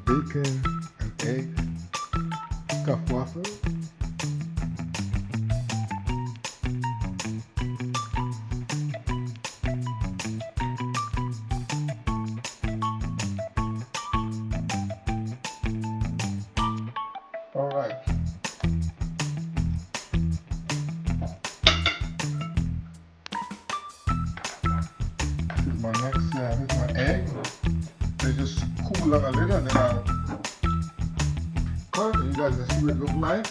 bacon and egg stuffed waffle. All right. This is my next, this is my egg. They just cool down a little and then I'll cut it. You guys can see what it looks like.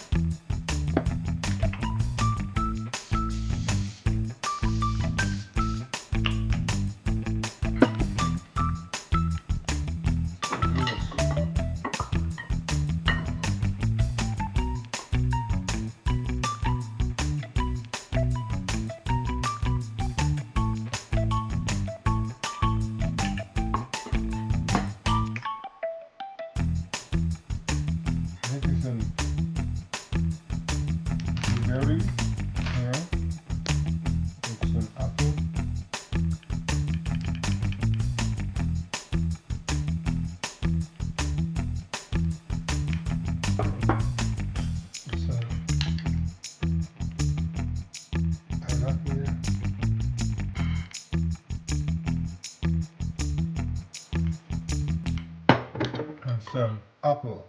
Maybe some berry, with some apple. Some pineapple. And some apple.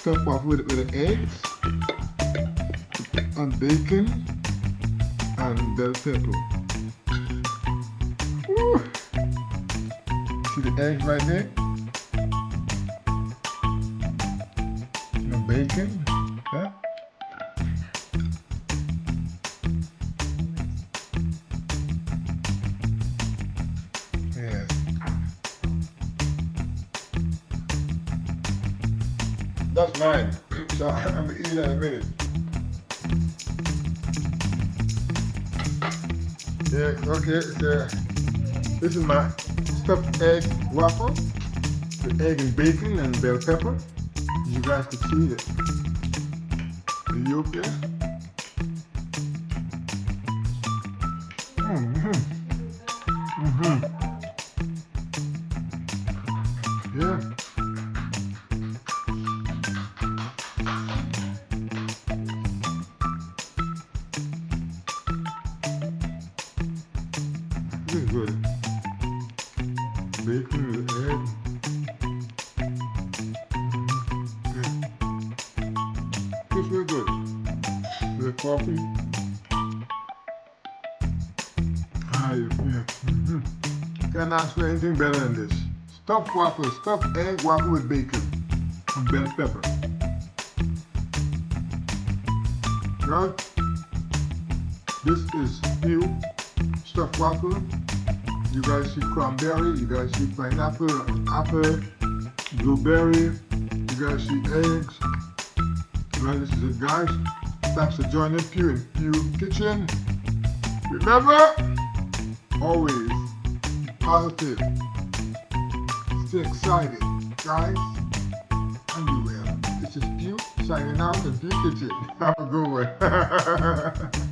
Stuff off with eggs and bacon and bell pepper. Woo. See the eggs right there? The bacon, yeah? Yes. That's mine. So I'm gonna eat it in a minute. Yeah, okay, so this is my stuffed egg waffle with egg and bacon and bell pepper. You guys can see it. The yolk here. Yeah. This is good. Bacon with egg. Yeah. This is really good. With coffee. Can't ask for anything better than this. Stuffed waffle, stuffed egg waffle with bacon and bell pepper. Right? This is new stuffed waffle. You guys see cranberry, you guys see pineapple, apple, blueberry, you guys see eggs. Right, this is it, guys. Thanks for joining Pew in Pew Kitchen. Remember, always positive. Stay excited, guys. And you will. This is Pew signing out in Pew Kitchen. Have a good one.